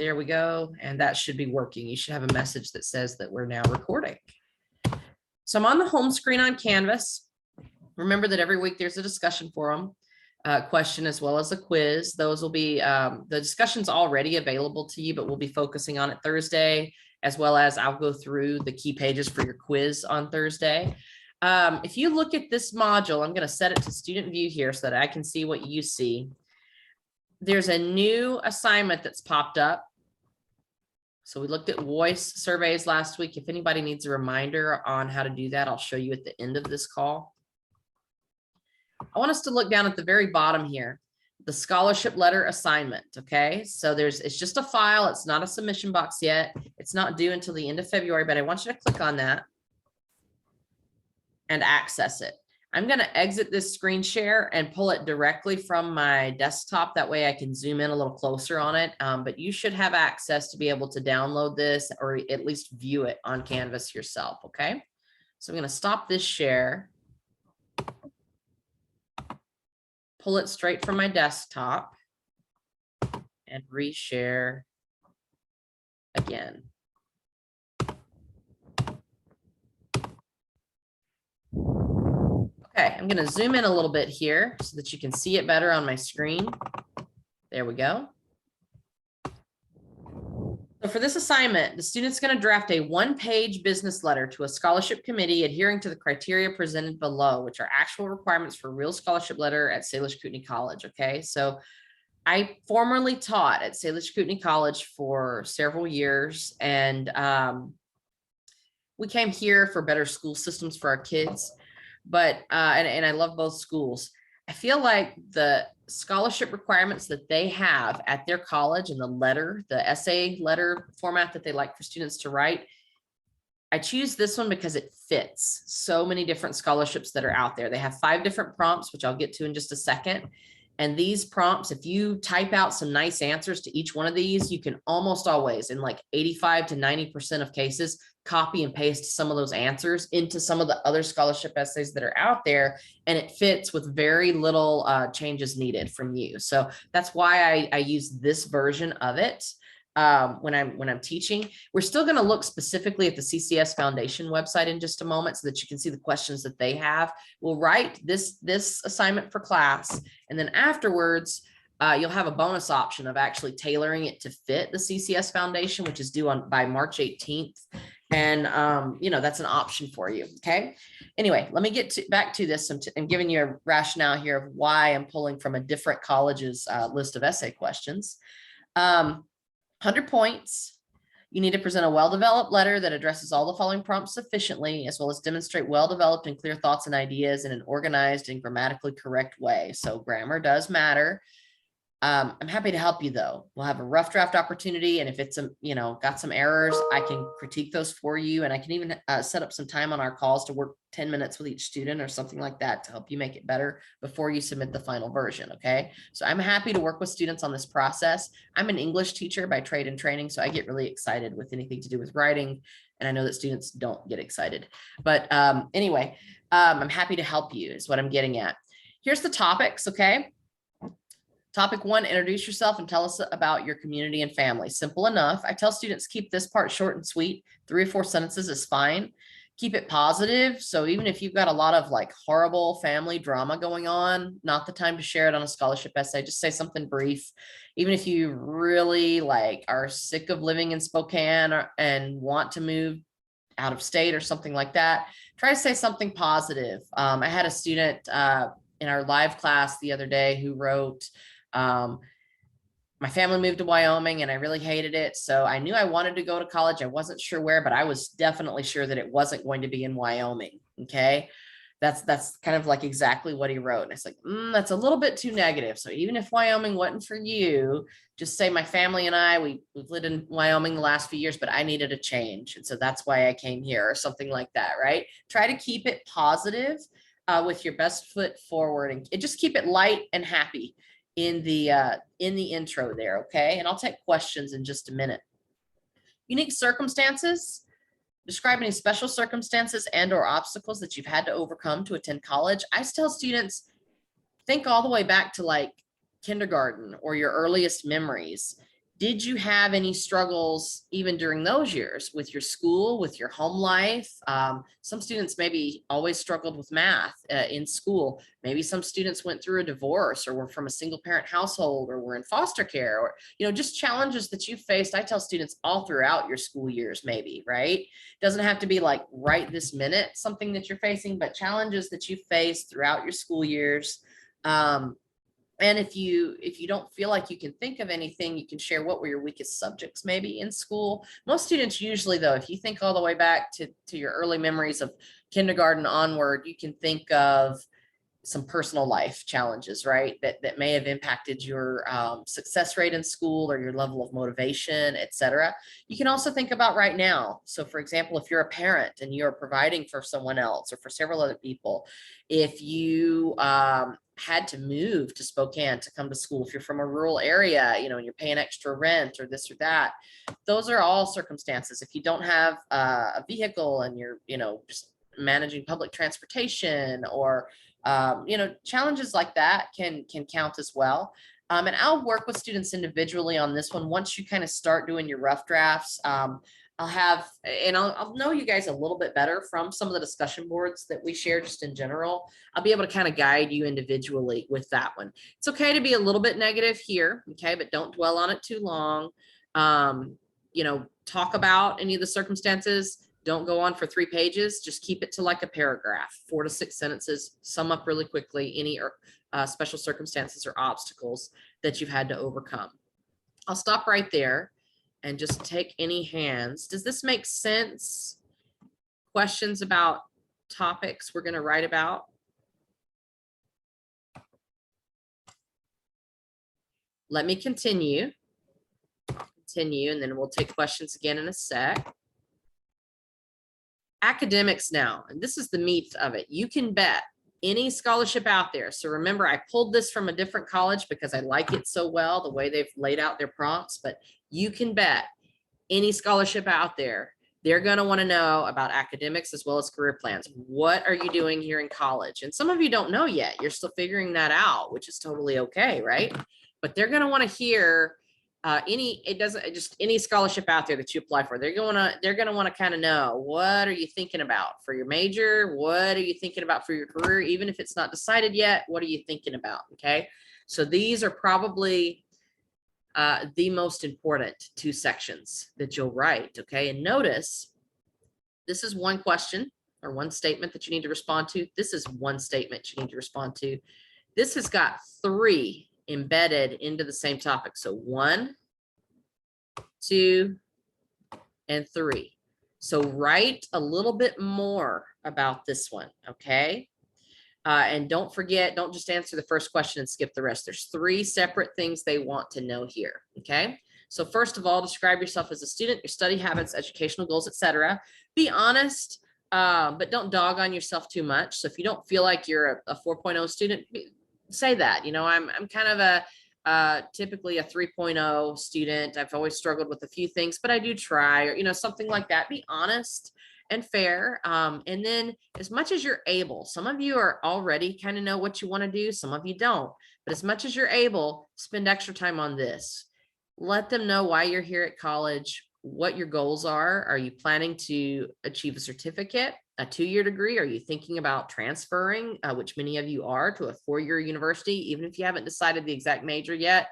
There we go. And that should be working. You should have a message that says that we're now recording. So I'm on the home screen on Canvas. Remember that every week there's a discussion forum question as well as a quiz. Those will be, the discussion's already available to you, but we'll be focusing on it Thursday, as well as I'll go through the key pages for your quiz on Thursday. If you look at this module, I'm going to set it to student view here so that I can see what you see. There's a new assignment that's popped up. So we looked at voice surveys last week. If anybody needs a reminder on how to do that, I'll show you at the end of this call. I want us to look down at the very bottom here, the scholarship letter assignment. Okay, so it's just a file. It's not a submission box yet. It's not due until the end of February, but I want you to click on that and access it. I'm going to exit this screen share and pull it directly from my desktop. That way I can zoom in a little closer on it. But you should have access to be able to download this or at least view it on Canvas yourself. Okay, so I'm going to stop this share, pull it straight from my desktop, and reshare again. Okay, I'm going to zoom in a little bit here so that you can see it better on my screen. There we go. So for this assignment, the student's going to draft a one-page business letter to a scholarship committee adhering to the criteria presented below, which are actual requirements for real scholarship letter at Salish Kootenai College. Okay, so I formerly taught at Salish Kootenai College for several years, and we came here for better school systems for our kids. But and I love both schools. I feel like the scholarship requirements that they have at their college and the letter, the essay letter format that they like for students to write, I choose this one because it fits so many different scholarships that are out there. They have 5 different prompts, which I'll get to in just a second. And these prompts, if you type out some nice answers to each one of these, you can almost always, in like 85 to 90% of cases, copy and paste some of those answers into some of the other scholarship essays that are out there. And it fits with very little changes needed from you. So that's why I use this version of it when I'm teaching. We're still going to look specifically at the CCS Foundation website in just a moment so that you can see the questions that they have. We'll write this assignment for class, and then afterwards you'll have a bonus option of actually tailoring it to fit the CCS Foundation, which is due by March 18th. And you know, that's an option for you. Okay, anyway, let me get back to this. I'm giving you a rationale here of why I'm pulling from a different college's list of essay questions. 100 points. You need to present a well-developed letter that addresses all the following prompts sufficiently, as well as demonstrate well-developed and clear thoughts and ideas in an organized and grammatically correct way. So grammar does matter. I'm happy to help you though. We'll have a rough draft opportunity. And if it's, got some errors, I can critique those for you. And I can even set up some time on our calls to work 10 minutes with each student or something like that to help you make it better before you submit the final version. Okay. So I'm happy to work with students on this process. I'm an English teacher by trade and training, so I get really excited with anything to do with writing. And I know that students don't get excited, but anyway, I'm happy to help you is what I'm getting at. Here's the topics. Okay. Topic 1, introduce yourself and tell us about your community and family. Simple enough. I tell students keep this part short and sweet. 3 or 4 sentences is fine. Keep it positive. So even if you've got a lot of like horrible family drama going on, not the time to share it on a scholarship essay. Just say something brief. Even if you really are sick of living in Spokane and want to move out of state or something like that, try to say something positive. I had a student in our live class the other day who wrote, my family moved to Wyoming and I really hated it. So I knew I wanted to go to college. I wasn't sure where, but I was definitely sure that it wasn't going to be in Wyoming. Okay. That's kind of like exactly what he wrote. And it's like, that's a little bit too negative. So even if Wyoming wasn't for you, just say my family and I, we've lived in Wyoming the last few years, but I needed a change. And so that's why I came here or something like that. Right. Try to keep it positive with your best foot forward and just keep it light and happy in the intro there. Okay. And I'll take questions in just a minute. Unique circumstances. Describe any special circumstances and or obstacles that you've had to overcome to attend college. I tell students, think all the way back to like kindergarten or your earliest memories. Did you have any struggles even during those years with your school, with your home life? Some students maybe always struggled with math in school. Maybe some students went through a divorce or were from a single parent household or were in foster care, or, just challenges that you faced. I tell students all throughout your school years, maybe, right? Doesn't have to be like right this minute, something that you're facing, but challenges that you faced throughout your school years. And if you don't feel like you can think of anything, you can share what were your weakest subjects maybe in school. Most students usually, though, if you think all the way back to your early memories of kindergarten onward, you can think of some personal life challenges, right? That may have impacted your success rate in school or your level of motivation, etc. You can also think about right now. So for example, if you're a parent and you're providing for someone else or for several other people, if you had to move to Spokane to come to school, if you're from a rural area, and you're paying extra rent or this or that, those are all circumstances. If you don't have a vehicle and you're, just managing public transportation, or challenges like that can count as well. And I'll work with students individually on this one. Once you kind of start doing your rough drafts, I'll know you guys a little bit better from some of the discussion boards that we share just in general. I'll be able to kind of guide you individually with that one. It's okay to be a little bit negative here, okay, but don't dwell on it too long. Talk about any of the circumstances. Don't go on for 3 pages. Just keep it to like a paragraph, 4 to 6 sentences, sum up really quickly any special circumstances or obstacles that you've had to overcome. I'll stop right there and just take any hands. Does this make sense? Questions about topics we're going to write about? Let me continue, and then we'll take questions again in a sec. Academics now, and this is the meat of it. You can bet any scholarship out there. So remember, I pulled this from a different college because I like it so well, the way they've laid out their prompts, but you can bet any scholarship out there, they're going to want to know about academics as well as career plans. What are you doing here in college? And some of you don't know yet. You're still figuring that out, which is totally okay, right? But they're going to want to hear any scholarship out there that you apply for. They're going to want to kind of know, what are you thinking about for your major? What are you thinking about for your career? Even if it's not decided yet, what are you thinking about? Okay. So these are probably the most important 2 sections that you'll write. Okay. And notice this is one question or one statement that you need to respond to. This is one statement you need to respond to. This has got 3 embedded into the same topic. So 1, 2, and 3. So write a little bit more about this one. Okay. And don't forget, don't just answer the first question and skip the rest. There's 3 separate things they want to know here. Okay. So first of all, describe yourself as a student, your study habits, educational goals, etc. Be honest, but don't dog on yourself too much. So if you don't feel like you're a 4.0 student, say that, I'm kind of typically a 3.0 student. I've always struggled with a few things, but I do try, or, something like that. Be honest and fair. And then as much as you're able, some of you are already kind of know what you want to do. Some of you don't, but as much as you're able, spend extra time on this. Let them know why you're here at college, what your goals are. Are you planning to achieve a certificate, a 2-year degree? Are you thinking about transferring, which many of you are, to a 4-year university, even if you haven't decided the exact major yet?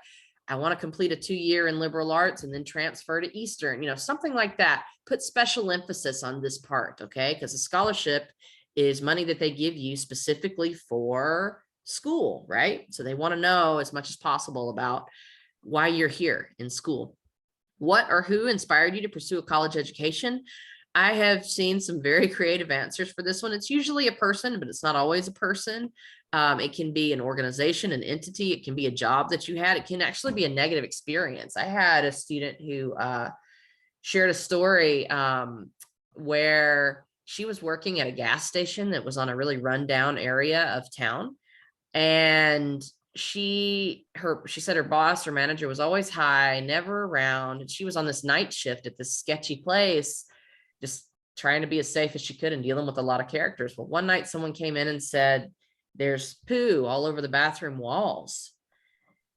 I want to complete a 2-year in liberal arts and then transfer to Eastern, something like that. Put special emphasis on this part, okay? Because a scholarship is money that they give you specifically for school, right? So they want to know as much as possible about why you're here in school. What or who inspired you to pursue a college education? I have seen some very creative answers for this one. It's usually a person, but it's not always a person. It can be an organization, an entity. It can be a job that you had. It can actually be a negative experience. I had a student who shared a story where she was working at a gas station that was on a really rundown area of town. And she said her boss or manager was always high, never around. And she was on this night shift at this sketchy place, just trying to be as safe as she could and dealing with a lot of characters. Well, one night someone came in and said, there's poo all over the bathroom walls.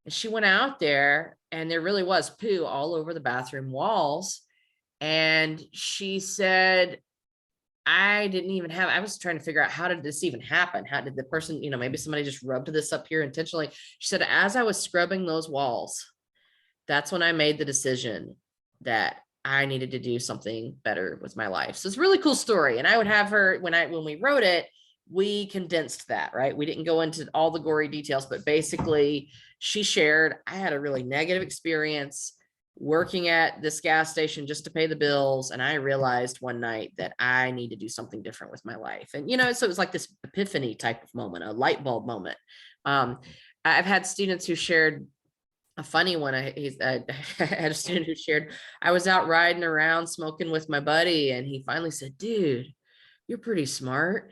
And she went out there and there really was poo all over the bathroom walls. And she said, I was trying to figure out, how did this even happen? How did the person, maybe somebody just rubbed this up here intentionally. She said, as I was scrubbing those walls, that's when I made the decision that I needed to do something better with my life. So it's a really cool story. And I would have her, when we wrote it, we condensed that, right? We didn't go into all the gory details, but basically she shared, I had a really negative experience working at this gas station just to pay the bills. And I realized one night that I need to do something different with my life. And, so it was like this epiphany type of moment, a light bulb moment. I've had students who shared a funny one. I had a student who shared, I was out riding around smoking with my buddy, and he finally said, dude, you're pretty smart.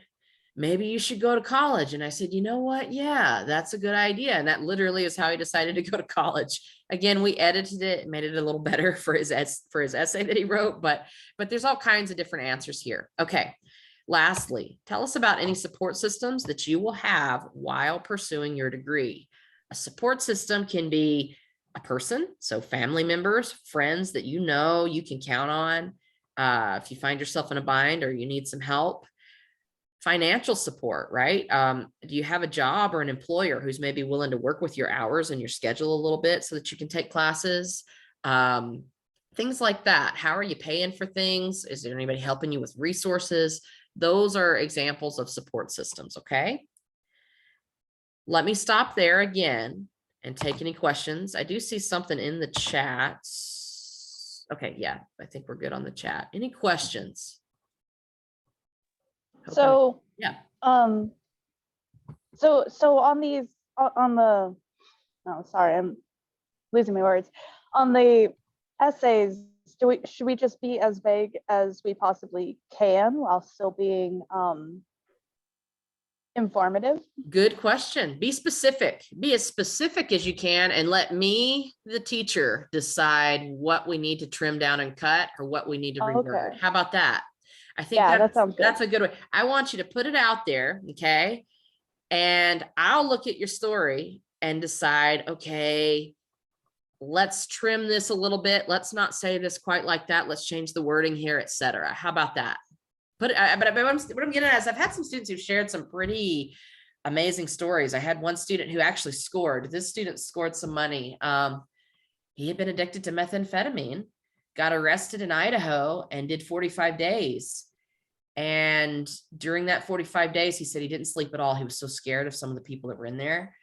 Maybe you should go to college. And I said, you know what? Yeah, that's a good idea. And that literally is how he decided to go to college. Again, we edited it and made it a little better for his essay that he wrote, but there's all kinds of different answers here. Okay. Lastly, tell us about any support systems that you will have while pursuing your degree. A support system can be a person, so family members, friends that you can count on if you find yourself in a bind or you need some help. Financial support, right? Do you have a job or an employer who's maybe willing to work with your hours and your schedule a little bit so that you can take classes? Things like that. How are you paying for things? Is there anybody helping you with resources? Those are examples of support systems, okay? Let me stop there again and take any questions. I do see something in the chat. Okay, yeah, I think we're good on the chat. Any questions? So yeah. So on these, sorry, I'm losing my words. On the essays, should we just be as vague as we possibly can while still being informative? Good question. Be specific. Be as specific as you can, and let me, the teacher, decide what we need to trim down and cut or what we need to reword. Okay. How about that? I think that sounds good. That's a good way. I want you to put it out there, okay? And I'll look at your story and decide, okay, let's trim this a little bit. Let's not say this quite like that. Let's change the wording here, etc. How about that? But what I'm getting at is I've had some students who've shared some pretty amazing stories. I had one student who actually scored. This student scored some money. He had been addicted to methamphetamine, got arrested in Idaho, and did 45 days. And during that 45 days, he said he didn't sleep at all. He was so scared of some of the people that were in there.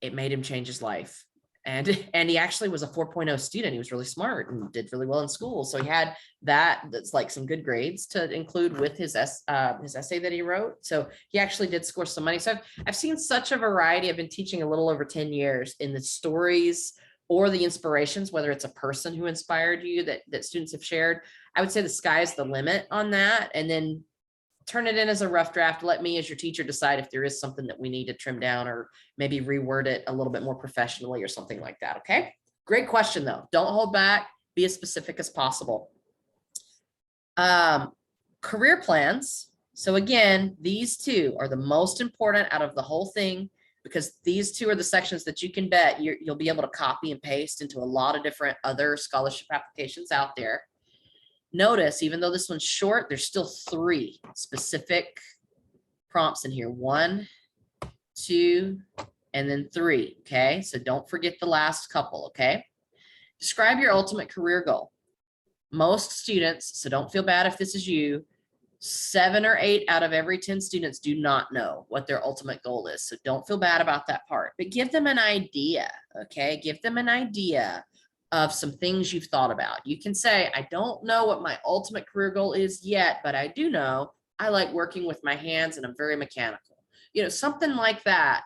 It made him change his life. And he actually was a 4.0 student. He was really smart and did really well in school. So he had that's like some good grades to include with his essay that he wrote. So he actually did score some money. So I've seen such a variety. I've been teaching a little over 10 years in the stories or the inspirations, whether it's a person who inspired you that students have shared. I would say the sky is the limit on that. And then turn it in as a rough draft. Let me, as your teacher, decide if there is something that we need to trim down or maybe reword it a little bit more professionally or something like that. Okay. Great question though. Don't hold back. Be as specific as possible. Career plans. So again, these two are the most important out of the whole thing, because these two are the sections that you can bet you'll be able to copy and paste into a lot of different other scholarship applications out there. Notice, even though this one's short, there's still 3 specific prompts in here. 1, 2, and then 3. Okay, so don't forget the last couple. Okay, describe your ultimate career goal. Most students, so don't feel bad if this is you, 7 or 8 out of every 10 students do not know what their ultimate goal is. So don't feel bad about that part, but give them an idea. Okay, give them an idea of some things you've thought about. You can say, I don't know what my ultimate career goal is yet, but I do know I like working with my hands and I'm very mechanical. Something like that.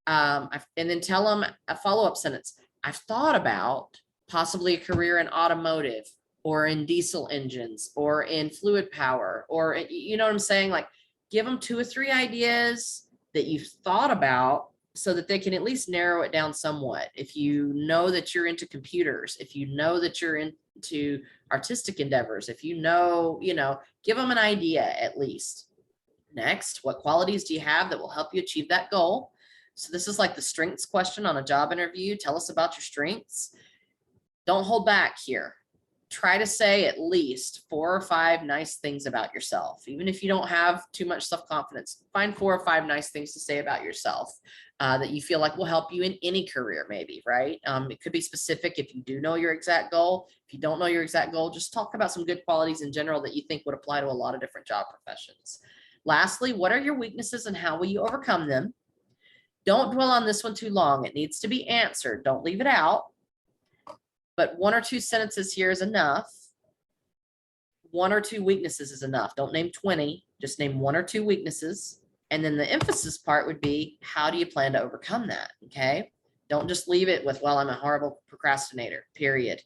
And then tell them a follow-up sentence. I've thought about possibly a career in automotive or in diesel engines or in fluid power, or, you know what I'm saying? Like, give them 2 or 3 ideas that you've thought about, so that they can at least narrow it down somewhat. If you know that you're into computers, if you know that you're into artistic endeavors, if give them an idea at least. Next, what qualities do you have that will help you achieve that goal? So this is like the strengths question on a job interview. Tell us about your strengths. Don't hold back here. Try to say at least 4 or 5 nice things about yourself. Even if you don't have too much self-confidence, find 4 or 5 nice things to say about yourself that you feel like will help you in any career, maybe, right? It could be specific if you do know your exact goal. If you don't know your exact goal, just talk about some good qualities in general that you think would apply to a lot of different job professions. Lastly, what are your weaknesses and how will you overcome them? Don't dwell on this one too long. It needs to be answered. Don't leave it out. But 1 or 2 sentences here is enough. 1 or 2 weaknesses is enough. Don't name 20, just name 1 or 2 weaknesses. And then the emphasis part would be, how do you plan to overcome that? Okay. Don't just leave it with, well, I'm a horrible procrastinator, period.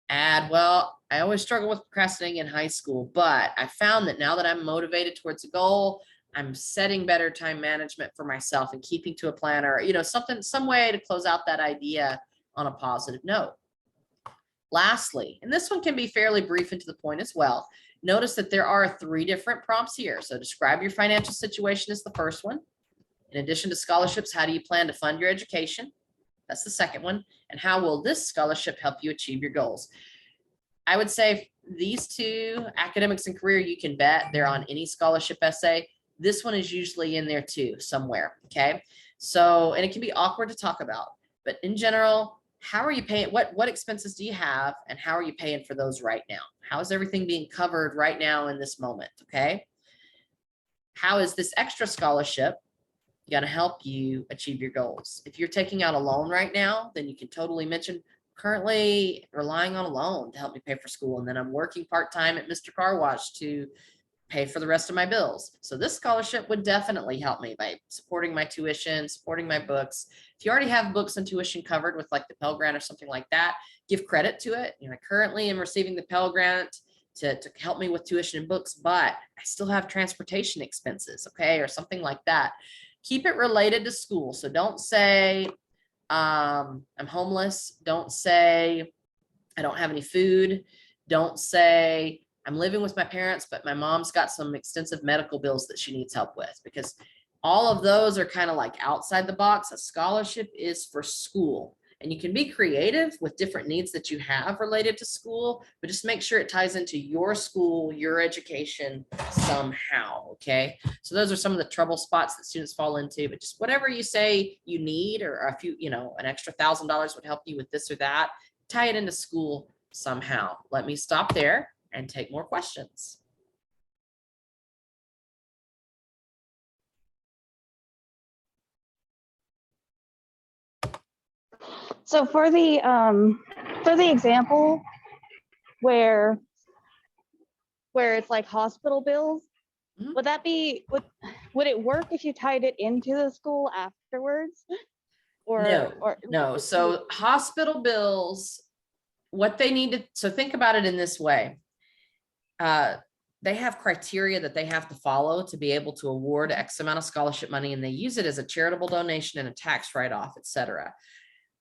Add, well, I always struggled with procrastinating in high school, but I found that now that I'm motivated towards a goal, I'm setting better time management for myself and keeping to a plan, or, you know, something, some way to close out that idea on a positive note. Lastly, and this one can be fairly brief and to the point as well. Notice that there are 3 different prompts here. So describe your financial situation is the first one. In addition to scholarships, how do you plan to fund your education? That's the second one. And how will this scholarship help you achieve your goals? I would say these 2, academics and career, you can bet they're on any scholarship essay. This one is usually in there too, somewhere. Okay. So, and it can be awkward to talk about, but in general, how are you paying? What expenses do you have? And how are you paying for those right now? How is everything being covered right now in this moment? Okay. How is this extra scholarship going to help you achieve your goals? If you're taking out a loan right now, then you can totally mention currently relying on a loan to help me pay for school. And then I'm working part-time at Mr. Car Wash to pay for the rest of my bills. So this scholarship would definitely help me by supporting my tuition, supporting my books. If you already have books and tuition covered with like the Pell Grant or something like that, give credit to it. You know, I currently am receiving the Pell Grant to help me with tuition and books, but I still have transportation expenses, okay, or something like that. Keep it related to school. So don't say, I'm homeless. Don't say, I don't have any food. Don't say, I'm living with my parents, but my mom's got some extensive medical bills that she needs help with, because all of those are kind of like outside the box. A scholarship is for school, and you can be creative with different needs that you have related to school, but just make sure it ties into your school, your education somehow. Okay. So those are some of the trouble spots that students fall into, but just whatever you say you need, or a few, you know, an extra $1,000 would help you with this or that, tie it into school somehow. Let me stop there and take more questions. So for the example where it's like hospital bills, Mhm. would that be, would it work if you tied it into the school afterwards? No. So hospital bills, what they need to, so think about it in this way. They have criteria that they have to follow to be able to award X amount of scholarship money, and they use it as a charitable donation and a tax write-off, etc.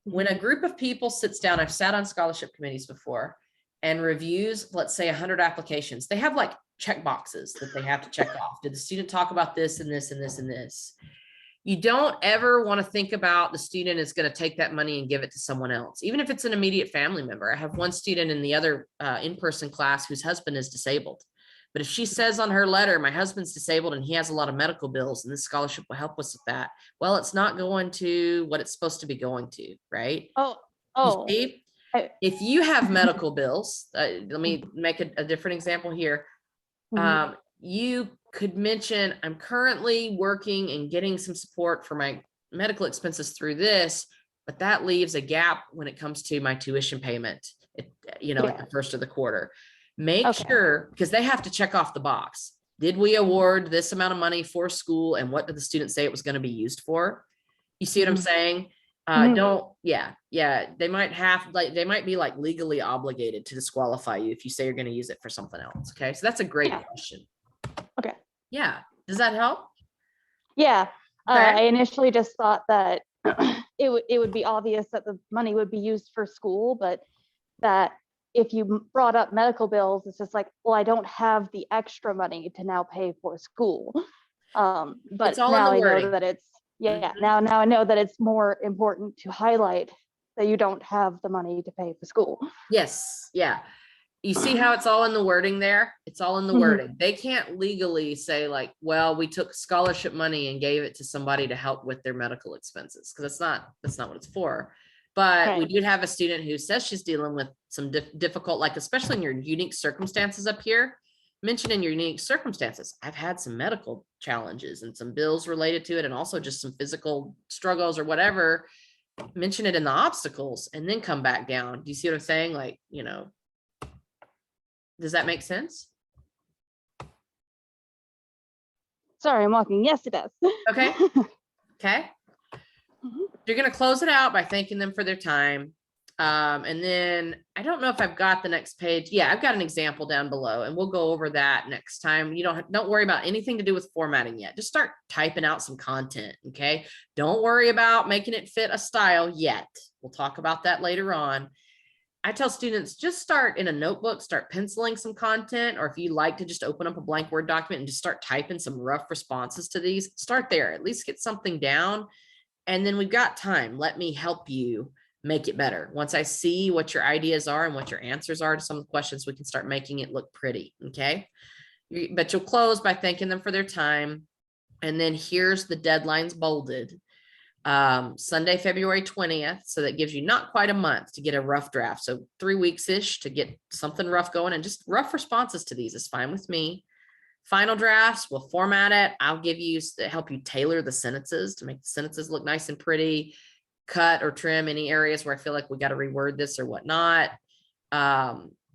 When a group of people sits down, I've sat on scholarship committees before, and reviews, let's say 100 applications, they have like check boxes that they have to check off. Did the student talk about this and this and this and this? You don't ever want to think about the student is going to take that money and give it to someone else, even if it's an immediate family member. I have one student in the other in-person class whose husband is disabled. But if she says on her letter, my husband's disabled and he has a lot of medical bills and this scholarship will help us with that, well, it's not going to what it's supposed to be going to, right? Oh, If you have medical bills, let me make a different example here. You could mention, I'm currently working and getting some support for my medical expenses through this, but that leaves a gap when it comes to my tuition payment, you know, at the first of the quarter. Make sure, because they have to check off the box. Did we award this amount of money for school, and what did the student say it was going to be used for? You see what I'm saying? They might be like legally obligated to disqualify you if you say you're going to use it for something else. Okay, so that's a great question. Okay. Yeah, does that help? Yeah. Okay. I initially just thought that it would be obvious that the money would be used for school, but that if you brought up medical bills, it's just like, well, I don't have the extra money to now pay for school. But It's all now in the I know wording. that it's Yeah, now I know that it's more important to highlight that you don't have the money to pay for school. Yes, yeah. You see how it's all in the wording there? It's all in the wording. They can't legally say like, well, we took scholarship money and gave it to somebody to help with their medical expenses, because that's not what it's for. But we did have a student who says she's dealing with some difficult, like, especially in your unique circumstances up here. Mention in your unique circumstances, I've had some medical challenges and some bills related to it, and also just some physical struggles or whatever. Mention it in the obstacles and then come back down. Do you see what I'm saying? Like, you know, does that make sense? Sorry, I'm walking. Yes, it does. Okay. Okay. You're going to close it out by thanking them for their time. And then I don't know if I've got the next page. Yeah, I've got an example down below, and we'll go over that next time. You don't worry about anything to do with formatting yet. Just start typing out some content. Okay. Don't worry about making it fit a style yet. We'll talk about that later on. I tell students, just start in a notebook, start penciling some content, or if you like to just open up a blank Word document and just start typing some rough responses to these, start there, at least get something down. And then we've got time. Let me help you make it better. Once I see what your ideas are and what your answers are to some of the questions, we can start making it look pretty. Okay. But you'll close by thanking them for their time. And then here's the deadlines bolded. Sunday, February 20th. So that gives you not quite a month to get a rough draft. So 3 weeks-ish to get something rough going, and just rough responses to these is fine with me. Final drafts, we'll format it. I'll give you, help you tailor the sentences to make the sentences look nice and pretty, cut or trim any areas where I feel like we got to reword this or whatnot.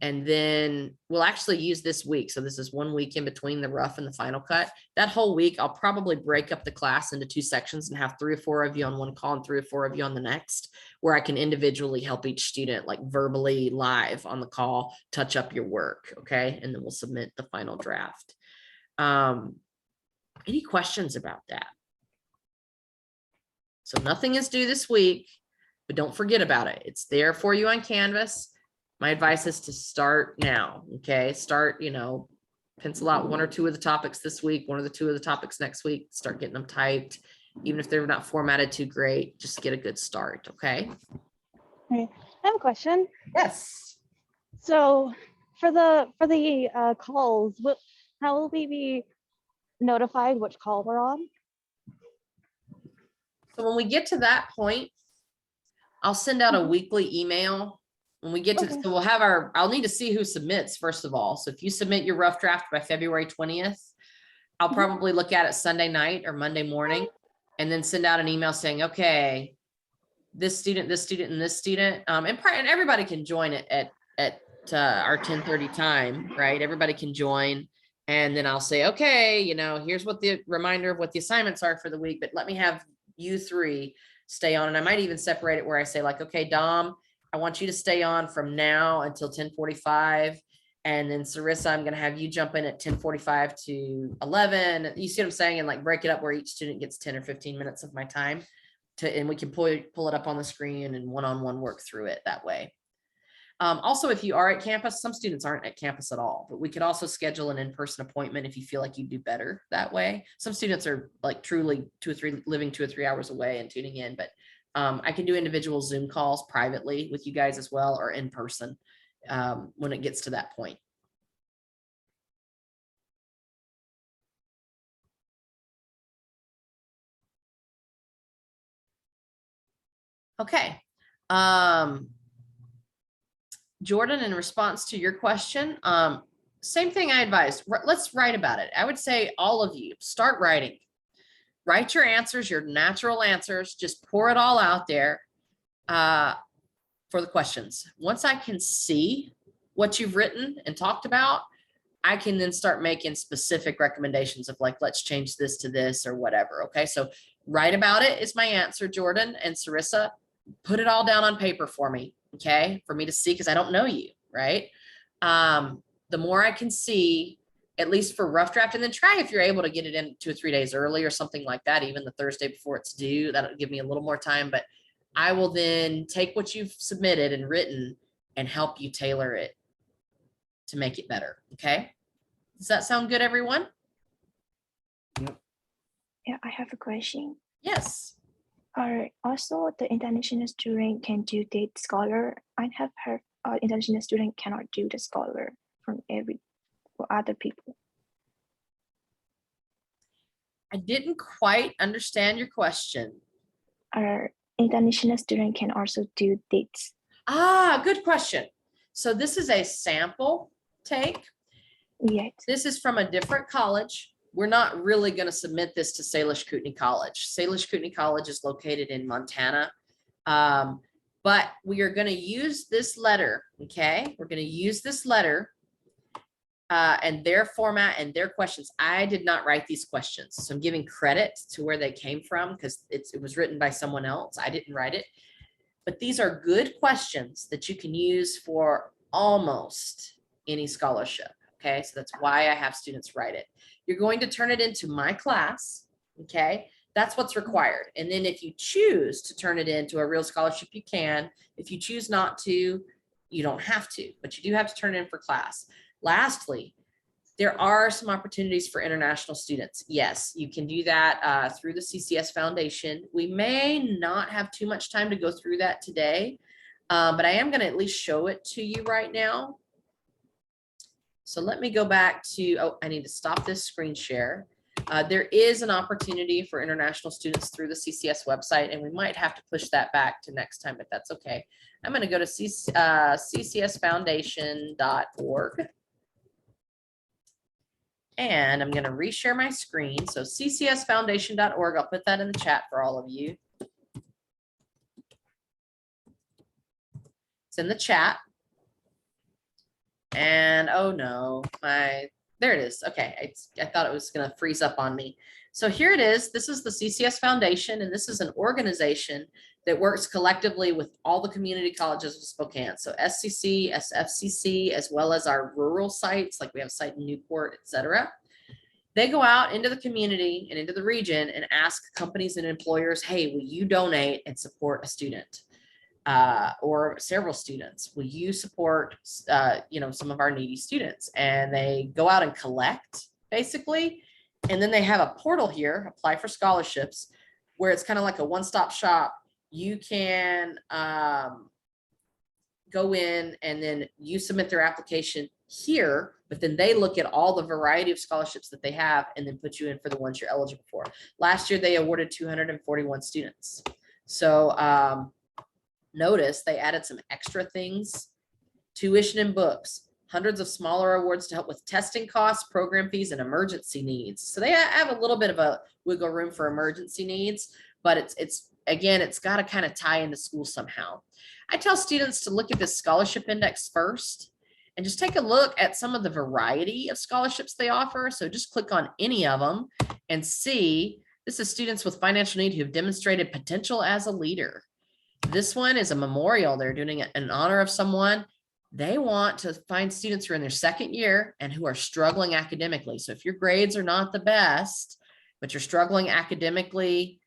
And then we'll actually use this week. So this is 1 week in between the rough and the final cut. That whole week, I'll probably break up the class into 2 sections and have 3 or 4 of you on one call and 3 or 4 of you on the next, where I can individually help each student, like verbally live on the call, touch up your work. Okay. And then we'll submit the final draft. Any questions about that? So nothing is due this week, but don't forget about it. It's there for you on Canvas. My advice is to start now. Okay. Start, pencil out 1 or 2 of the topics this week, 1 or 2 of the topics next week, start getting them typed. Even if they're not formatted too great, just get a good start. Okay. I have a question. Yes. So for the calls, how will we be notified which call we're on? So when we get to that point, I'll send out a weekly email. When we get to, so we'll have I'll need to see who submits first of all. So if you submit your rough draft by February 20th, I'll probably look at it Sunday night or Monday morning, and then send out an email saying, okay, this student, and this student, and everybody can join it at our 10:30 time, right? Everybody can join. And then I'll say, okay, here's what the reminder of what the assignments are for the week, but let me have you 3 stay on. And I might even separate it where I say like, okay, Dom, I want you to stay on from now until 10:45. And then Sarissa, I'm going to have you jump in at 10:45 to 11. You see what I'm saying? And like break it up where each student gets 10 or 15 minutes of my time and we can pull it up on the screen and one-on-one work through it that way. Also, if you are at campus, some students aren't at campus at all, but we could also schedule an in-person appointment if you feel like you do better that way. Some students are like truly living 2 or 3 hours away and tuning in, but I can do individual Zoom calls privately with you guys as well, or in person when it gets to that point. Okay. Jordan, in response to your question, same thing I advised. Let's write about it. I would say all of you start writing. Write your answers, your natural answers. Just pour it all out there for the questions. Once I can see what you've written and talked about, I can then start making specific recommendations of like, let's change this to this or whatever. Okay, so write about it is my answer, Jordan and Sarissa. Put it all down on paper for me, okay, for me to see, because I don't know you, right? The more I can see, at least for rough draft, and then try if you're able to get it in 2 or 3 days early or something like that, even the Thursday before it's due. That'll give me a little more time, but I will then take what you've submitted and written and help you tailor it to make it better. Okay. Does that sound good, everyone? Yeah, I have a question. Yes. Also, the international student can do the scholar. I have heard international student cannot do the scholar for other people. I didn't quite understand your question. International student can also do dates. Ah, good question. So this is a sample take. Yes. This is from a different college. We're not really going to submit this to Salish Kootenai College. Salish Kootenai College is located in Montana. But we are going to use this letter. Okay. We're going to use this letter and their format and their questions. I did not write these questions. So I'm giving credit to where they came from because it was written by someone else. I didn't write it. But these are good questions that you can use for almost any scholarship. Okay, so that's why I have students write it. You're going to turn it into my class. Okay, that's what's required. And then if you choose to turn it into a real scholarship, you can. If you choose not to, you don't have to, but you do have to turn it in for class. Lastly, there are some opportunities for international students. Yes, you can do that through the CCS Foundation. We may not have too much time to go through that today, but I am going to at least show it to you right now. So let me go back to, oh, I need to stop this screen share. There is an opportunity for international students through the CCS website, and we might have to push that back to next time, but that's okay. I'm going to go to ccsfoundation.org. And I'm going to reshare my screen. So ccsfoundation.org. I'll put that in the chat for all of you. It's in the chat. And oh no, there it is. Okay, I thought it was going to freeze up on me. So here it is. This is the CCS Foundation, and this is an organization that works collectively with all the community colleges of Spokane. So SCC, SFCC, as well as our rural sites, like we have a site in Newport, etc. They go out into the community and into the region and ask companies and employers, hey, will you donate and support a student? Or several students? Will you support, some of our needy students? And they go out and collect, basically. And then they have a portal here, apply for scholarships, where it's kind of like a one-stop shop. You can go in and then you submit their application here, but then they look at all the variety of scholarships that they have and then put you in for the ones you're eligible for. Last year, they awarded 241 students. So, notice they added some extra things: tuition and books, hundreds of smaller awards to help with testing costs, program fees, and emergency needs. So they have a little bit of a wiggle room for emergency needs, but it's got to kind of tie into school somehow. I tell students to look at this scholarship index first and just take a look at some of the variety of scholarships they offer. So just click on any of them and see. This is students with financial need who have demonstrated potential as a leader. This one is a memorial. They're doing it in honor of someone. They want to find students who are in their second year and who are struggling academically. So if your grades are not the best, but you're struggling academically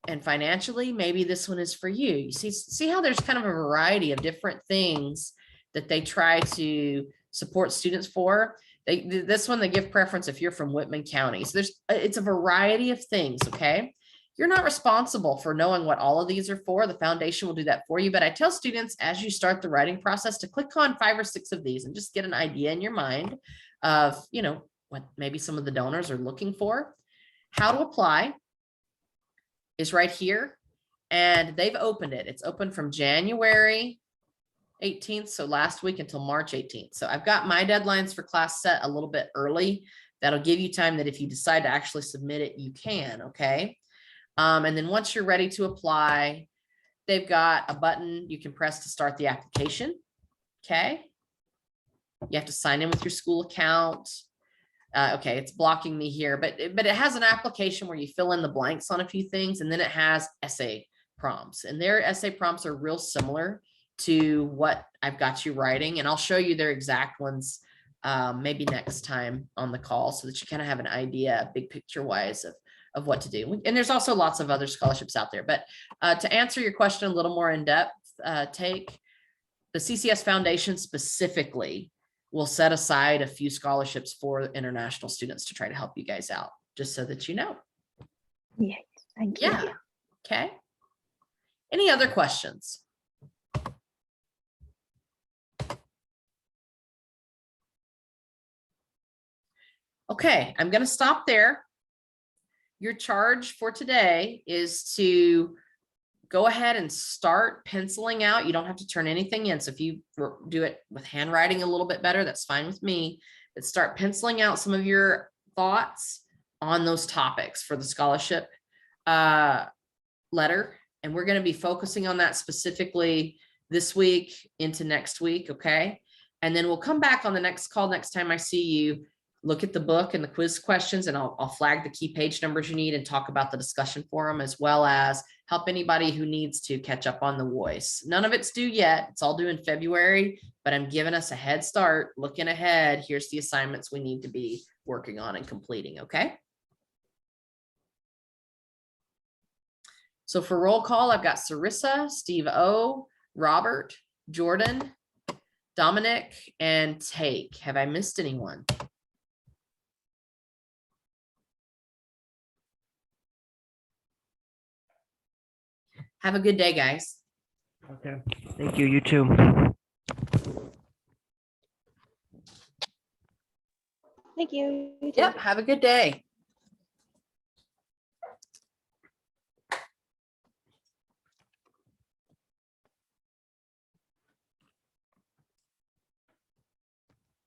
and financially, maybe this one is for you. You see how there's kind of a variety of different things that they try to support students for. This one, they give preference if you're from Whitman County. So it's a variety of things, okay? You're not responsible for knowing what all of these are for. The foundation will do that for you. But I tell students as you start the writing process to click on 5 or 6 of these and just get an idea in your mind of, what maybe some of the donors are looking for. How to apply is right here. And they've opened it. It's open from January 18th. So last week until March 18th. So I've got my deadlines for class set a little bit early. That'll give you time that if you decide to actually submit it, you can, okay? And then once you're ready to apply, they've got a button you can press to start the application. Okay. You have to sign in with your school account. Okay, it's blocking me here, but it has an application where you fill in the blanks on a few things, and then it has essay prompts, and their essay prompts are real similar to what I've got you writing, and I'll show you their exact ones maybe next time on the call so that you kind of have an idea, big picture wise, of what to do. And there's also lots of other scholarships out there. But to answer your question a little more in depth, the CCS Foundation specifically will set aside a few scholarships for international students to try to help you guys out, just so that you know. Yes, thank you. Yeah, Okay. Any other questions? Okay, I'm going to stop there. Your charge for today is to go ahead and start penciling out. You don't have to turn anything in. So if you do it with handwriting a little bit better, that's fine with me. But start penciling out some of your thoughts on those topics for the scholarship letter. And we're going to be focusing on that specifically this week into next week. Okay. And then we'll come back on the next call next time I see you. Look at the book and the quiz questions, and I'll flag the key page numbers you need and talk about the discussion forum, as well as help anybody who needs to catch up on the voice. None of it's due yet. It's all due in February, but I'm giving us a head start. Looking ahead, here's the assignments we need to be working on and completing, okay? So for roll call, I've got Sarissa, Steve O, Robert, Jordan, Dominic, and Take. Have I missed anyone? Have a good day, guys. Okay, thank you. You too. Thank you. You too. Yep, have a good day.